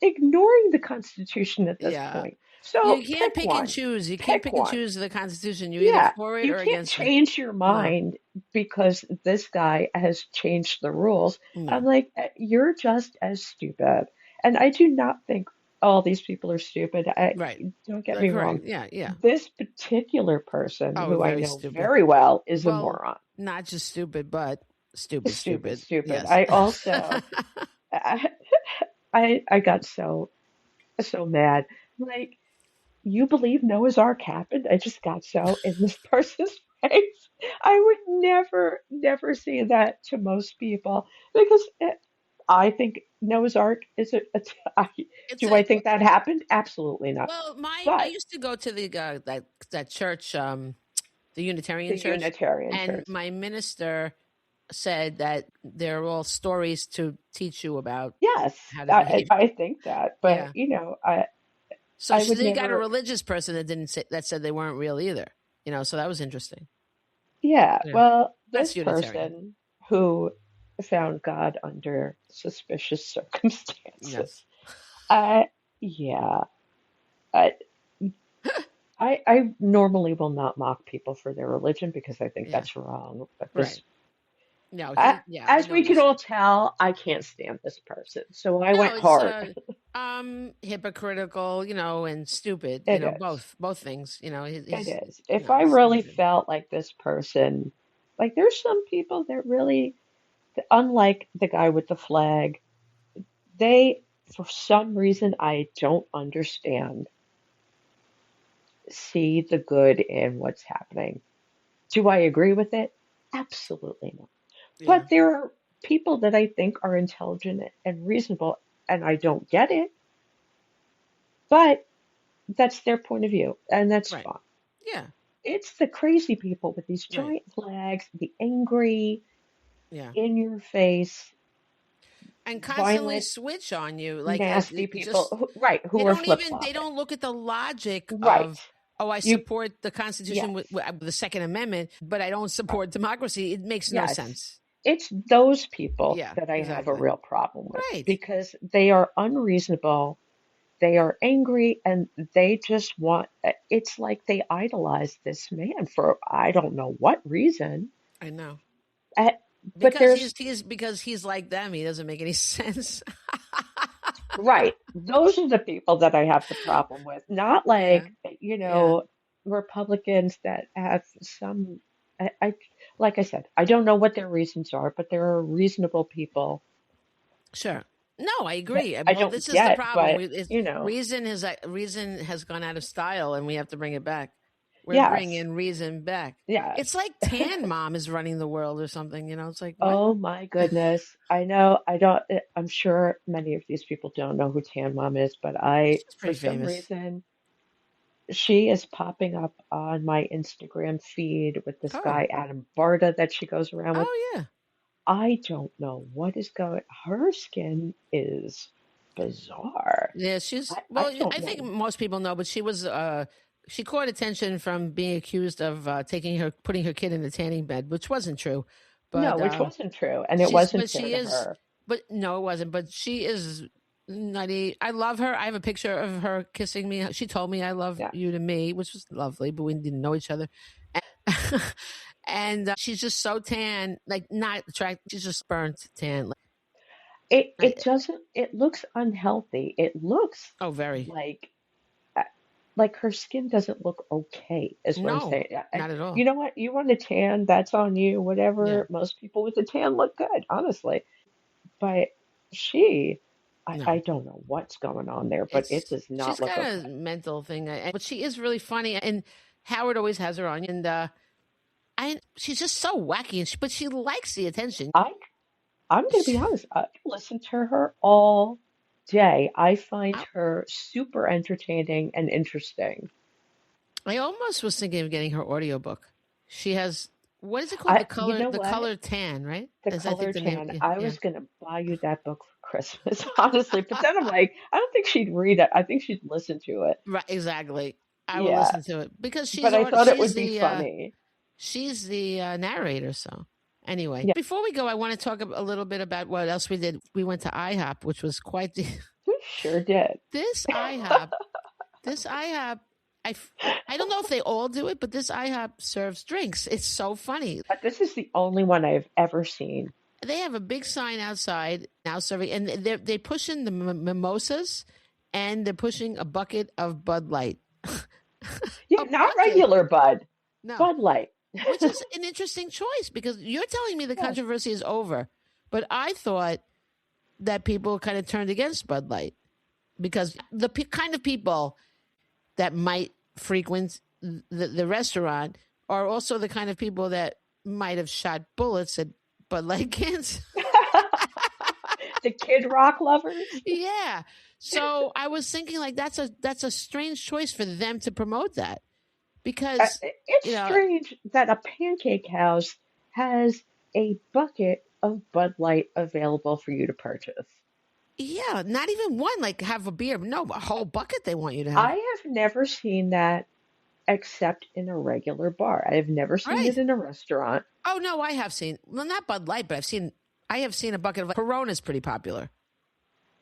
ignoring the Constitution at this Yeah. point. You So can't pick pick and one. choose. You can't Pick pick and one. choose the Constitution. You're either Yeah, for it you or can't against it. change your No, mind because this guy has changed the rules. I'm no. like, you're just as stupid. And I do not think all these people are stupid. Right. Don't get They're me correct. wrong. Yeah, yeah. This particular person, Oh, who I very know stupid. very well, is a Well, moron. not just stupid, but stupid, Stupid, stupid. stupid. Yes. I also, I, I got so mad. Like, you believe Noah's Ark happened? I just got so in this person's face. I would never say that to most people because I think Noah's Ark is It's do a I think that happened? Absolutely not. well, I But used to go to the that church, the Unitarian the church, Unitarian and Church, my minister said that they're all stories to teach you about yes, how to behave. I think that. But Yeah. So I would they got a never. religious person that didn't say, that said they weren't real either. So that was interesting. Yeah, Yeah. well, That's this Unitarian. person who found God under suspicious circumstances, Yes. I, yeah, I, I normally will not mock people for their religion because I think Yeah. that's wrong. But Right. this, No, I as know we what you're can saying. all tell, I can't stand this person. So I No, went it's hard. hypocritical, and stupid, It is. both things, It he's is. If no, I it's really stupid. felt like this person, like there's some people that really, unlike the guy with the flag, they, for some reason I don't understand, see the good in what's happening. Do I agree with it? Absolutely not. Yeah. But there are people that I think are intelligent and reasonable, and I don't get it, but that's their point of view, and that's Right. fine. Yeah. It's the crazy people with these Right. giant flags, the angry, Yeah. in your face, And constantly violent, switch on you, like nasty people, just right, they who are don't flip even they flopping. don't look at the logic Right. of, oh, I You, support the Constitution yes, with the Second Amendment, but I don't support democracy. It makes no yes. sense. It's those people Yeah, that I have a exactly. real problem with Right. because they are unreasonable, they are angry, and they just want, it's like they idolize this man for I don't know what reason. I know. Uh, but Because there's, he's like them. He doesn't make any sense. right, those are the people that I have the problem with, not Yeah. like, Yeah. Republicans that have some, I like I said, I don't know what their reasons are, but there are reasonable people Sure. No, I that agree. I Well, don't this is the get, problem. but Reason has gone out of style, and we have to bring it back. We're yes, bringing reason back. yes. It's like Tan Mom is running the world or something. It's like what? Oh my goodness. I know, I don't, I'm sure many of these people don't know who Tan Mom is, but She's for pretty some famous. reason, she is popping up on my Instagram feed with this Oh, guy, Adam Barta, that she goes around with. oh yeah. I don't know what is going, her skin is bizarre. Yeah, she's I well. don't I think know. most people know, but she caught attention from being accused of putting her kid in a tanning bed, which wasn't true. No, But which wasn't true, and it she's wasn't but fair she to is, her. but no, it wasn't. But she is nutty. I love her. I have a picture of her kissing me. She told me I love Yeah. you to me, which was lovely, but we didn't know each other. And, and she's just so tan, like not attractive. She's just burnt tan. It doesn't, it looks unhealthy. It looks Oh, very. like uh, like her skin doesn't look okay, is what I'm No, saying. not at You all. know what? You want a tan, that's on you, Yeah. whatever. Most people with a tan look good, honestly. But she, I No. don't know what's going on there, but it It's does she's not look got a okay. mental thing, but she is really funny. And Howard always has her on, and she's just so wacky, but she likes the attention. I I'm gonna be honest, I listen to her all day. I find I, her super entertaining and interesting. I almost was thinking of getting her audiobook. She has, what is it called? You know The what? color tan, right? The Is I think Color the name. Tan. Yeah, I yeah, was gonna buy you that book for Christmas, honestly, but then I'm like, I don't think she'd read it. I think she'd listen to it. right, exactly. I will Yeah, listen to it because but I thought it would be funny. she's the narrator. So anyway, Yeah, before we go, I want to talk a little bit about what else we did. We went to IHOP, which was quite the we sure did. this IHOP. This IHOP. I don't know if they all do it, but this IHOP serves drinks. It's so funny. This is the only one I've ever seen. They have a big sign outside now serving, and they push in the mimosas, and they're pushing a bucket of Bud Light. Yeah, A not bucket. regular Bud, No, Bud Light. which is an interesting choice because you're telling me the Yes. controversy is over, but I thought that people kind of turned against Bud Light because the kind of people that might frequent the restaurant are also the kind of people that might have shot bullets at Bud Light cans. The Kid Rock lovers. Yeah. So I was thinking like that's a strange choice for them to promote that because It's you know strange that a pancake house has a bucket of Bud Light available for you to purchase. yeah, not even one like have a beer. No, a whole bucket they want you to have. I have never seen that except in a regular bar. I have never seen it Right. in a restaurant. Oh no, I have seen. Well, not Bud Light, but I have seen a bucket of Corona is pretty popular.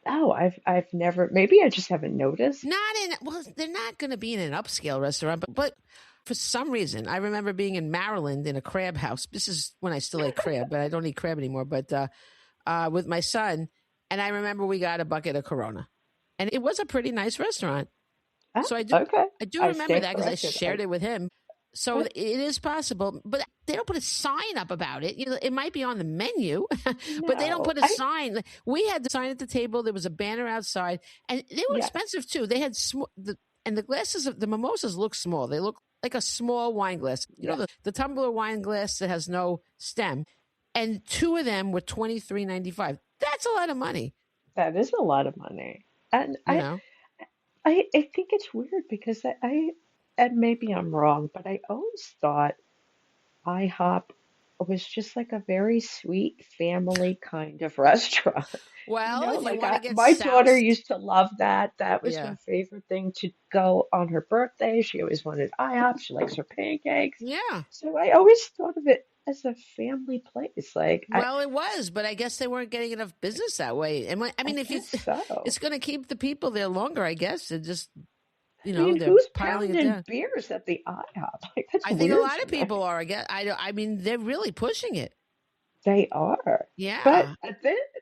Oh, I've never. Maybe I just haven't noticed. Not in. Well, they're not going to be in an upscale restaurant, but for some reason, I remember being in Maryland in a crab house. This is when I still ate crab, but I don't eat crab anymore. But with my son, and I remember we got a bucket of Corona, and it was a pretty nice restaurant. Ah, So okay. I do I remember stand that because I corrected. shared it with him. So I it is possible, but they don't put a sign up about it. You know, it might be on the menu, but they don't no. put a sign. We had the sign at the table. There was a banner outside, and they were Yeah, expensive too. They had and the glasses of the mimosas look small. They look like a small wine glass. You know, yeah. the tumbler wine glass that has no stem, and two of them were $23.95. That's a lot of money. That is a lot of money. And You know. I think it's weird because and maybe I'm wrong, but I always thought IHOP was just like a very sweet family kind of restaurant. You Well, know, if you like want to get my daughter soused, used to love that. That was her yeah, favorite thing to go on her birthday. She always wanted IHOP. She likes her pancakes. yeah. So I always thought of it as a family place. Well, it was, but I guess they weren't getting enough business that way. And I I mean, if you, guess so. it's going to keep the people there longer, I guess. They're just, I mean, they're who's piling it pounding down. beers at the IHOP? Like that's I think a weird lot to of me. people are. I mean, they're really pushing it. They are. But Yeah.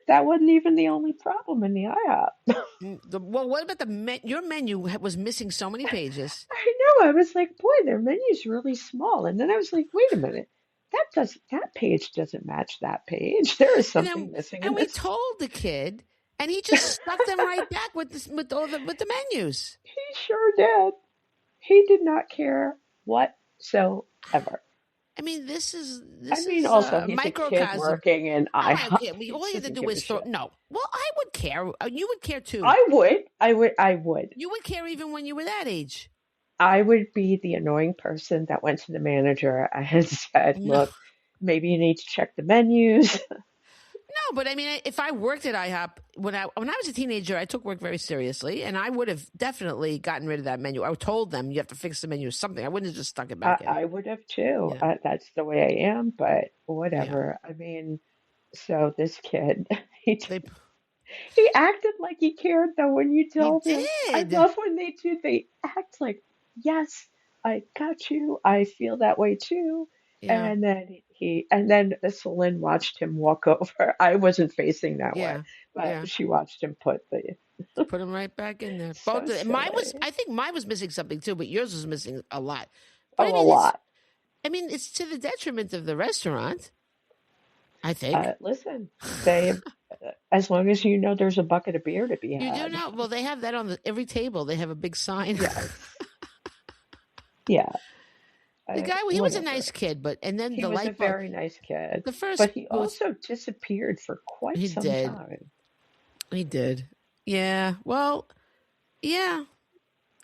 that wasn't even the only problem in the IHOP. Well, what about your menu was missing so many pages, I know. I was like, boy, their menu's really small. And then I was like, wait a minute. That page doesn't match that page. There is and then something missing in and we this. told the kid, and he just stuck them right back with with the menus. He sure did. He did not care whatsoever. I mean, I this mean, is also a he's a kid microcosm. working in Oh, I don't IHOP. care. He All you have to doesn't do give a is throw. shit. No. Well, I would care. You would care too. I would. I would. You would care even when you were that age. I would be the annoying person that went to the manager and said, No, look, maybe you need to check the menus. no, but I mean, if I worked at IHOP when I was a teenager, I took work very seriously, and I would have definitely gotten rid of that menu. I told them you have to fix the menu or something. I wouldn't have just stuck it back in. I would have too. Yeah, That's the way I am, but yeah. whatever. I mean, so this kid, he They he acted like he cared though when you he told him. I did. love when they do. They act like, yes, I got you. I feel that way too. Yeah, And then Selene watched him walk over. I wasn't facing that way, yeah, but yeah. she watched him put the Put them right back in there. so Mine was. silly. I think mine was missing something too, but yours was missing a lot. But I Oh, a mean, it's. lot. I mean, it's to the detriment of the restaurant. I think. Listen, they as long as you know there's a bucket of beer to be You do had. know? Well, they have that on every table. They have a big sign. Yes. Yeah. The guy, he was a Whatever. nice kid, but and then He the was a light bulb. very nice kid, The first but he booth, also disappeared for quite he some did. time. He did. Yeah. Well, yeah.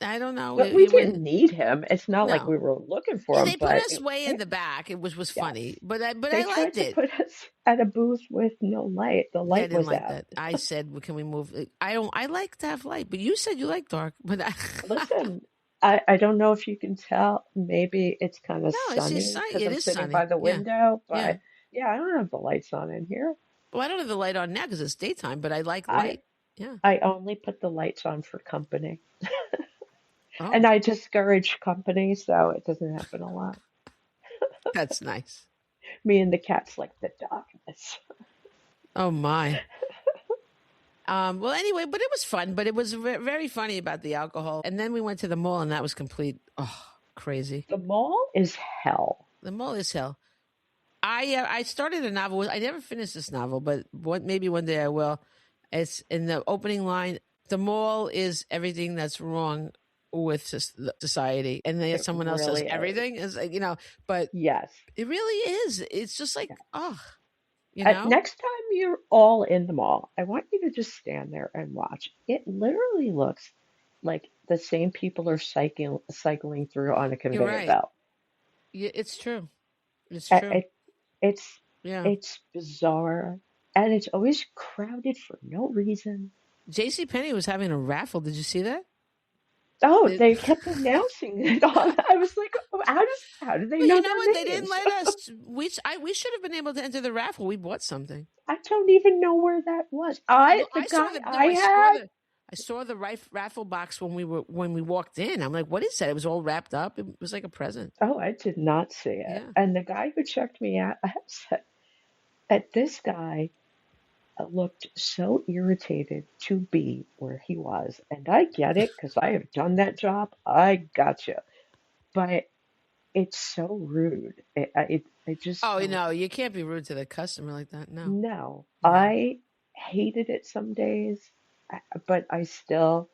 I don't know. But He we went. didn't need him. It's not like No. we were looking for Yeah, him, they put but us way in the back. It was yes, funny, but I they tried liked to it. put us at a booth with no light. The Yeah, I light didn't was like out. that. I said, well, "Can we move?" I don't. I like to have light, but you said you like dark. But Listen, I don't know if you can tell. Maybe it's kind of no, it's just sunny sunny. because It I'm is sitting sunny. by the Yeah, window, yeah. but yeah, I don't have the lights on in here. Well, I don't have the light on now because it's daytime, but I like I light. Yeah. I only put the lights on for company. Oh, And I discourage company, so it doesn't happen a lot. that's nice. Me and the cats like the darkness. Oh my. Well, anyway, but it was fun. But it was very funny about the alcohol. And then we went to the mall, and that was complete. Oh, crazy. The mall is hell. The mall is hell. I started a novel. I never finished this novel, but maybe one day I will. It's in the opening line. The mall is everything that's wrong with society, and then It someone else says really is. everything is but Yes. it really is. It's just like Yeah. oh, Next time you're all in the mall, I want you to just stand there and watch. It literally looks like the same people are cycling through on a you're conveyor right. belt. Yeah, it's true. It's Uh, true. It, it's Yeah. it's bizarre, and it's always crowded for no reason. J.C. Penney was having a raffle. Did you see that? Oh, they kept announcing it on. I was like, oh, how do they But know you know what? They their didn't names? let us. We should have been able to enter the raffle. We bought something. I don't even know where that was. Well, The I saw guy the no, I had. I saw the raffle box when we walked in. I'm like, what is that? It was all wrapped up. It was like a present. Oh, I did not see it. Yeah. And the guy who checked me out, I said, that this guy looked so irritated to be where he was. And I get it because I have done that job. I gotcha. But it's so rude. I just Oh, don't no, you can't be rude to the customer like that. No, know. no. I hated it some days, but I still,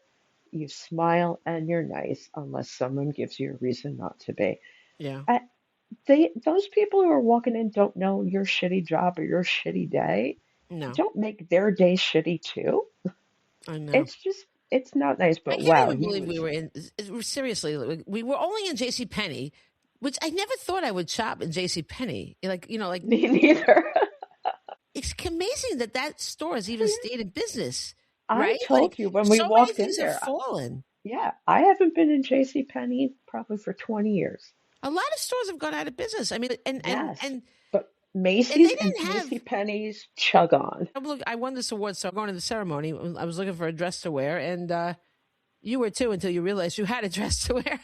you smile and you're nice unless someone gives you a reason not to be. Yeah, I, those people who are walking in don't know your shitty job or your shitty day. no. Don't make their day shitty too. I know. It's just, it's not nice. I But can't wow, even he believe we was were in. Seriously, we were only in J.C. Penney, which I never thought I would shop in J.C. Penney. Like like me neither. it's amazing that store has even stayed in business, I right? Like told you when we so many walked in things have there. fallen. Yeah, I haven't been in J.C. Penney probably for 20 years. A lot of stores have gone out of business. I mean, Yes, and but and they Macy's and didn't J.C. have. Penney's chug on. I won this award, so I'm going to the ceremony. I was looking for a dress to wear, and you were too until you realized you had a dress to wear.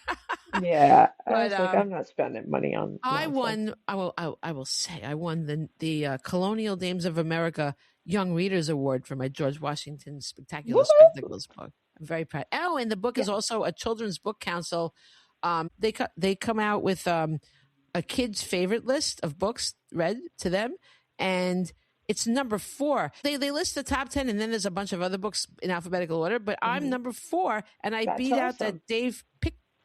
Yeah, I But was like, I'm not spending money on I nonsense. won. I will say I won the Colonial Dames of America Young Readers Award for my George Washington Spectacular Woo! Spectacles book. I'm very proud. Oh, and the book is Yeah. also a children's book council. They come out with a kid's favorite list of books read to them, and it's number 4. They list the top 10, and then there's a bunch of other books in alphabetical order. But I'm Hmm. number 4, and I That's beat out awesome. that Dave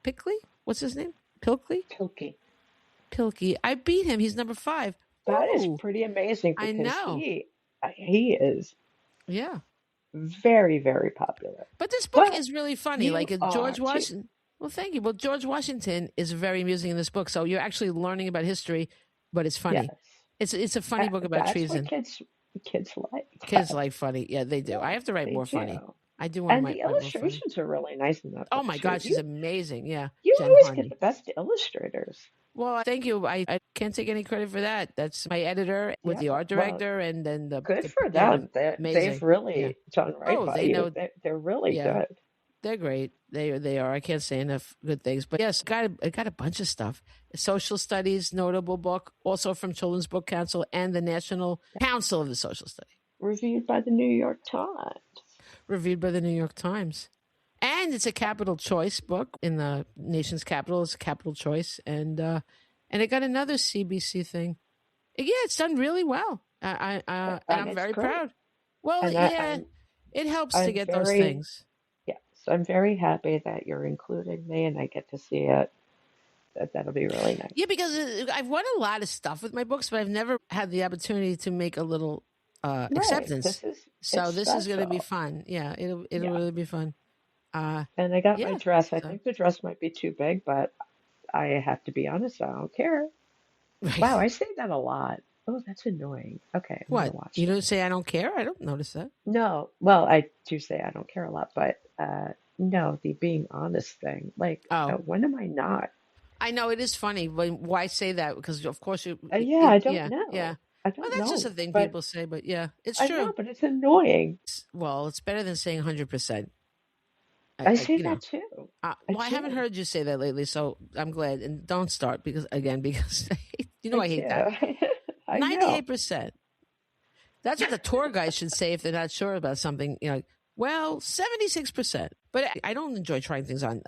Pickley. What's his name? Pilkley. Pilkey. Pilkey. I beat him. He's number 5. That is Ooh, pretty amazing I because know. he is Yeah. very, very popular. But this book But is really funny. you Like are George too. Washington. Well, thank you. Well, George Washington is very amusing in this book. So you're actually learning about history, but it's funny. Yes. It's a funny book about That's what treason. kids like. Kids like funny. Yeah, they do. Yeah, I have to write they more funny. do. I do want to And the write more funny. illustrations are really nice in that Oh book my too. God, she's amazing. Yeah, You Jen always get Harney. the best illustrators. Well, thank you. I can't take any credit for that. That's my editor with Yeah, the art well, director, and then good for them. They've amazing. Yeah. really done right Oh, by they you. know. They're really Yeah, good. they're great. They are. I can't say enough good things. But yes, I got a bunch of stuff. Social Studies notable book, also from Children's Book Council and the National Council of the Social Study, Reviewed by the New York Times. reviewed by the New York Times. And it's a capital choice book in the nation's capital. It's a capital choice, and it got another CBC thing. Yeah, it's done really well. And And I'm it's very great. proud. Well, And yeah, it helps to I'm get those very, things. yes, I'm very happy that you're including me and I get to see it. That'll be really nice. Yeah, because I've won a lot of stuff with my books, but I've never had the opportunity to make a little Right. acceptance. It's So this is going to be special. fun. Yeah, it'll Yeah. really be fun. Uh, And I got my yeah. dress. I So think the dress might be too big, but I have to be honest, I don't care. Wow, right. I say that a lot. Oh, that's annoying. Okay, I'm gonna What watch you don't that. say? I don't care. I don't notice that. No, well, I do say I don't care a lot, but no, the being honest thing. Like, Oh, when am I not? I know it is funny. But why say that? Because of course Yeah, I don't yeah, yeah. know. I Well, don't that's just a know, thing but people say. But yeah, it's I know, true. but it's annoying. Well, it's better than saying 100%. I say that too. I Well, I haven't do. heard you say that lately, so I'm glad. And don't start because because I I hate that. do. I know. 98%. That's what the tour guide should say if they're not sure about something. Well, 76%. But I don't enjoy trying things on.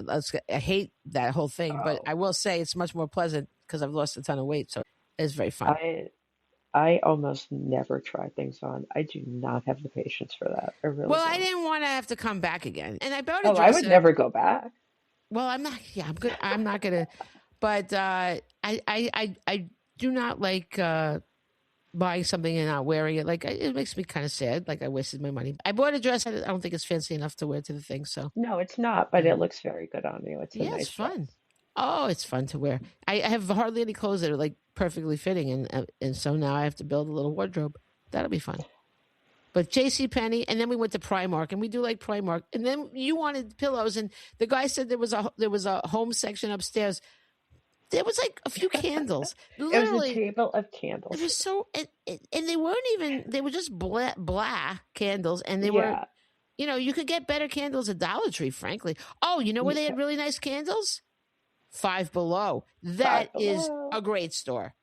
I hate that whole thing. But Oh, I will say it's much more pleasant because I've lost a ton of weight, so it's very fun. I I almost never try things on. I do not have the patience for that. I really Well, I don't. didn't want to have to come back again, and I bought a Oh, I dress would that I never go back. Well, I'm not. Yeah, I'm good. I'm not gonna. But I do not like buying something and not wearing it. Like it makes me kind of sad. Like I wasted my money. I bought a dress. I don't think it's fancy enough to wear to the thing. So No, it's not, but yeah, it looks very good on you. It's a yeah, it's nice dress. fun. Oh, it's fun to wear. I have hardly any clothes that are like perfectly fitting, and so now I have to build a little wardrobe. That'll be fun. But JCPenney, and then we went to Primark, and we do like Primark. And then you wanted pillows, and the guy said there was a home section upstairs. There was like a few candles. It was a Literally, table of it candles. was so, and they weren't even. They were just blah candles, and they were. Yeah. You could get better candles at Dollar Tree, frankly. Oh, you know where they had really nice candles? Five Below. That is a great store.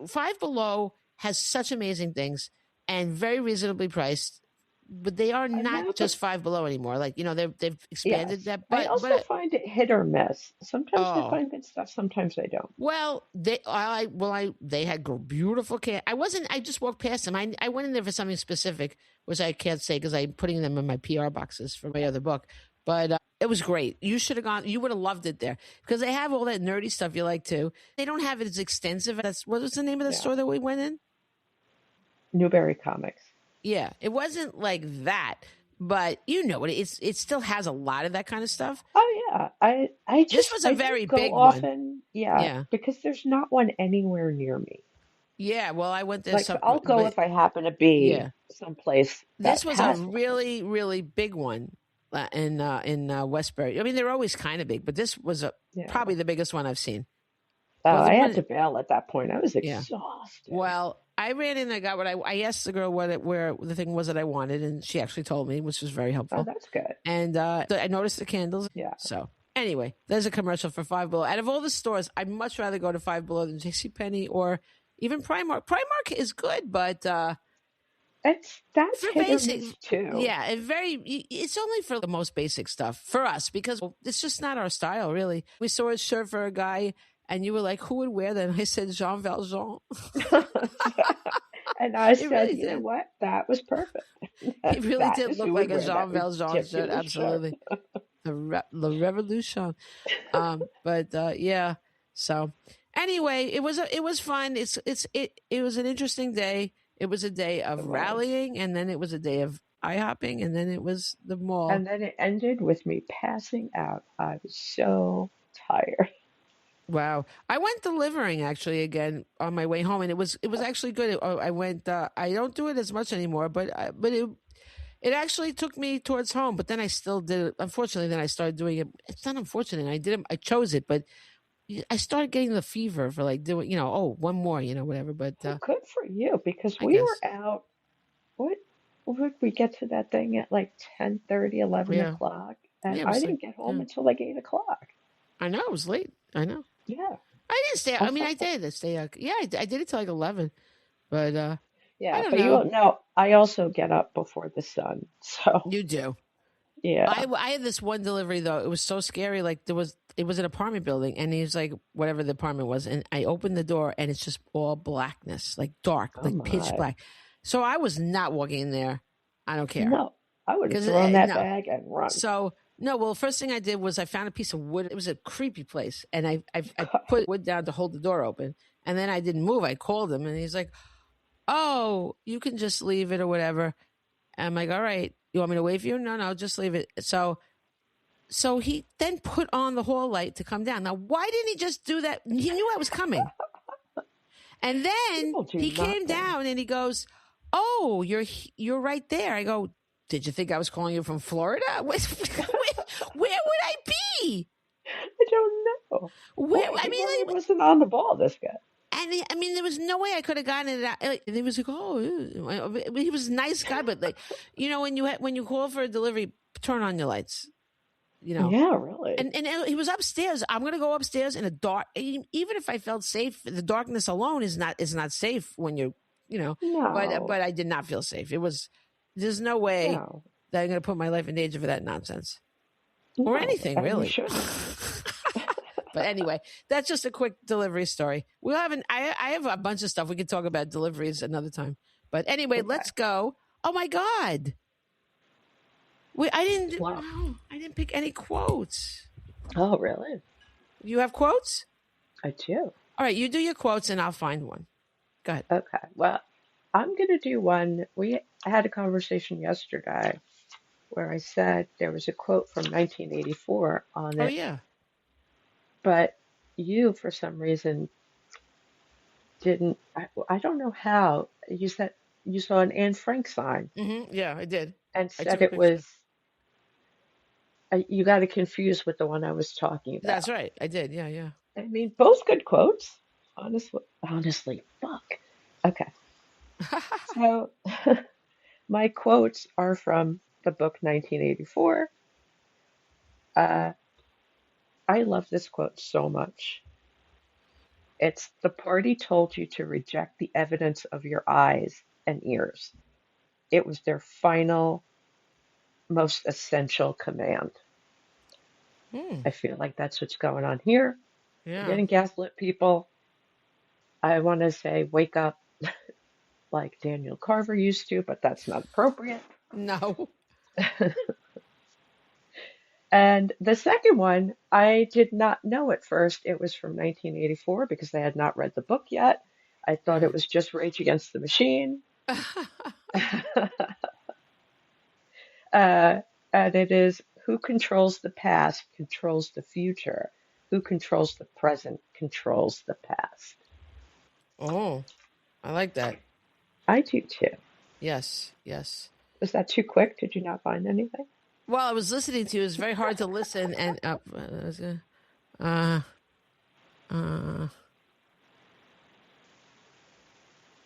Five Below has such amazing things and very reasonably priced. But they are not just Five Below anymore. Like they've expanded Yes. that. I But also find it hit or miss. Sometimes I oh find good stuff, sometimes I don't. well, they had beautiful can. I just walked past them. I went in there for something specific, which I can't say because I'm putting them in my PR boxes for my other book. But it was great. You should have gone. You would have loved it there because they have all that nerdy stuff you like too. They don't have it as extensive. What was the name of the store that we went in? Newberry Comics. Yeah, it wasn't like that, but it still has a lot of that kind of stuff. Oh yeah, This was a very big one. Yeah, because there's not one anywhere near me. Yeah, well, I went there. Like I'll go if I happen to be someplace that this was a has really, really big one in Westbury. I mean, they're always kind of big, but this was probably the biggest one I've seen. Oh, I had to bail at that point. I was exhausted. Well, I ran in. I got what I asked the girl where the thing was that I wanted, and she actually told me, which was very helpful. Oh, that's good. And so I noticed the candles. Yeah. So anyway, there's a commercial for Five Below. Out of all the stores, I'd much rather go to Five Below than JCPenney or even Primark. Primark is good, but that's for basic too. Yeah, it's only for the most basic stuff for us because it's just not our style, really. We saw a shirt for a guy. And you were like, who would wear that? And I said, Jean Valjean. And I said, really you know what? That was perfect. He really did look like a Jean Valjean shirt. Absolutely. The revolution. Yeah. So anyway, it was fun. It was an interesting day. It was a day of rallying, and then it was a day of IHOPing, and then it was the mall. And then it ended with me passing out. I was so tired. Wow. I went delivering actually again on my way home, and it was actually good. I went, I don't do it as much anymore, but it actually took me towards home, but then I still did it. Unfortunately, then I started doing it. It's not unfortunate. I chose it, but I started getting the fever for like doing, one more, whatever. But well, good for you, because we were out. What would we get to that thing at like 10:30, 11 o'clock? And I didn't get home until like 8 o'clock. I know, it was late. I know. Yeah. I didn't stay. I mean, I did stay. Yeah, I did it till like 11. But yeah, but you don't know. I also get up before the sun. So you do. Yeah. I had this one delivery though. It was so scary. Like it was an apartment building, and he's like whatever the apartment was, and I opened the door, and it's just all blackness, like dark, like pitch black. So I was not walking in there. I don't care. No, I would have thrown that bag and run. So. No, well, first thing I did was I found a piece of wood. It was a creepy place, and I put wood down to hold the door open, and then I didn't move. I called him, and he's like, "Oh, you can just leave it or whatever." And I'm like, "All right, you want me to wait for you?" No, just leave it. So he then put on the hall light to come down. Now, why didn't he just do that? He knew I was coming, and then he came down and he goes, "Oh, you're right there." I go, "Did you think I was calling you from Florida? Where would I be?" I don't know. He wasn't on the ball, this guy. And there was no way I could have gotten it out. And he was like, "Oh," he was a nice guy, but like, when you call for a delivery, turn on your lights. Yeah, really. And he was upstairs. I'm going to go upstairs in a dark. Even if I felt safe, the darkness alone is not safe when you're, No. But I did not feel safe. There's no way that I'm going to put my life in danger for that nonsense. Or anything, really. But anyway, that's just a quick delivery story. I have a bunch of stuff. We could talk about deliveries another time. But anyway, let's go. Oh, my God. I didn't pick any quotes. Oh, really? You have quotes? I do. All right, you do your quotes and I'll find one. Go ahead. Okay. Well, I'm going to do one. I had a conversation yesterday where I said there was a quote from 1984 on it. Oh, yeah. But you, for some reason, didn't. I don't know how. You said you saw an Anne Frank sign Yeah, I did. and I said took a it picture. was, you got it confused with the one I was talking That's about. right. I did. Yeah, yeah. I mean, both good quotes. Honestly, fuck. Okay. So my quotes are from the book 1984. Uh, I love this quote so much. It's the party told you to reject the evidence of your eyes and ears. It was their final, most essential command. Hmm. I feel like that's what's going on here. We're Yeah. getting gaslit people. I want to say wake up like Daniel Carver used to, but that's not appropriate. No. And the second one, I did not know at first it was from 1984 because I had not read the book yet. I thought it Right. was just Rage Against the Machine. uh, and it is who controls the past controls the future. Who controls the present controls the past. Oh, I like that. I do too. Yes. Yes. Was that too quick? Did you not find anything? Well, I was listening to you. It was very hard to listen. And uh, uh,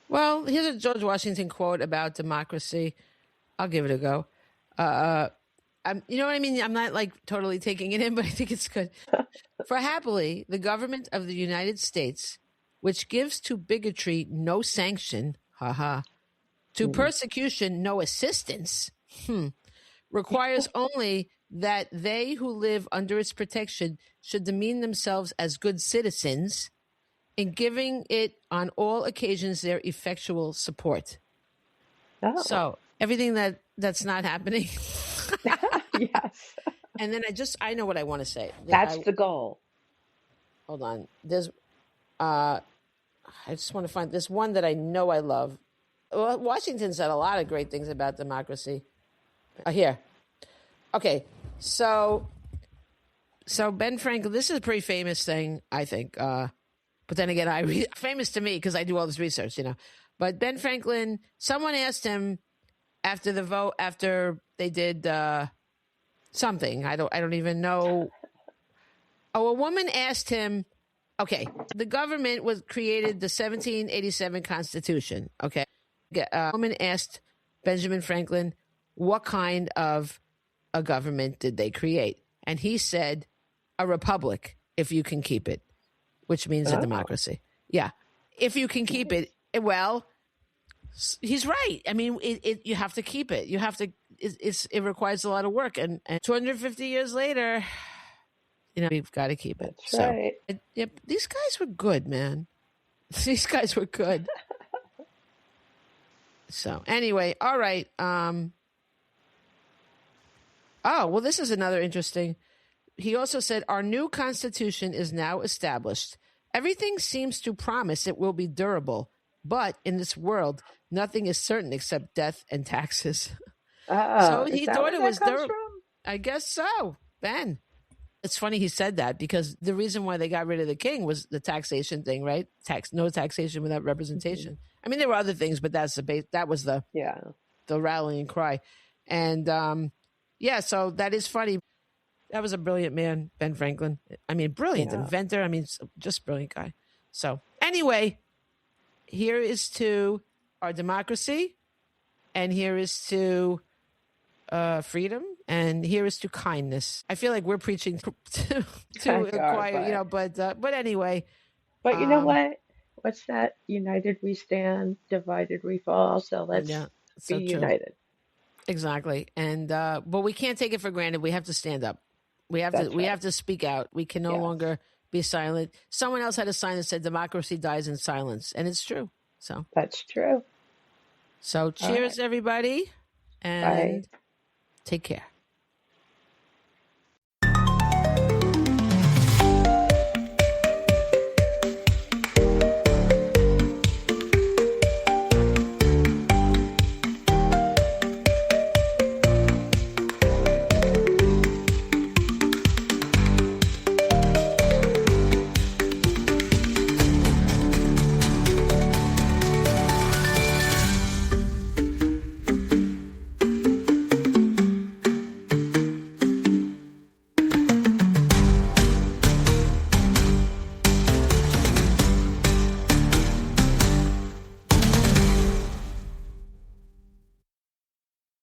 well, here's a George Washington quote about democracy. I'll give it a go. You know what I mean? I'm not like totally taking it in, but I think it's good. For happily, the government of the United States, which gives to bigotry no sanction, haha, to Mm. persecution no assistance, requires only that they who live under its protection should demean themselves as good citizens in giving it on all occasions their effectual support. Oh, So everything that's not happening. yes. And then I know what I want to say. That's the goal. Hold on. I just want to find this one that I know I love. Well, Washington said a lot of great things about democracy. Here. Okay. So Ben Franklin, this is a pretty famous thing, I think. But then again, famous to me because I do all this research, you know. But Ben Franklin, someone asked him after the vote, after they did something. I don't even know. Oh, a woman asked him. Okay, the government was created the 1787 Constitution. Okay, a woman asked Benjamin Franklin, "What kind of a government did they create?" And he said, "A republic, if you can keep it," which means a Oh, democracy. Yeah, if you can keep it. Well, he's right. I mean, you have to keep it. You have to. It requires a lot of work, and 250 years later, you know, we've got to keep it. that's So, right. yep, these guys were good, man. These guys were good. So, anyway, all right. Oh, well, this is another interesting. He also said, "Our new constitution is now established. Everything seems to promise it will be durable, but in this world, nothing is certain except death and taxes." So Oh, is he that thought where it that was comes durable. from? I guess so, Ben. It's funny he said that because the reason why they got rid of the king was the taxation thing, right? No taxation without Hmm. representation. I mean, there were other things, but that's the base. That was the Yeah, rallying cry, and yeah. So that is funny. That was a brilliant man, Ben Franklin. I mean, brilliant yeah. inventor. I mean, just brilliant guy. So anyway, here is to our democracy, and here is to freedom, and here is to kindness. I feel like we're preaching to God, acquire, you know, but anyway, but you know um, what? What's that? United we stand, divided we fall. So let's yeah, be so true, united. exactly. And but we can't take it for granted. We have to stand up. That's We right. have to speak out. We can no Yes, longer be silent. Someone else had a sign that said "Democracy dies in silence," and it's true. that's true. So All cheers, right. everybody, Bye. and take care.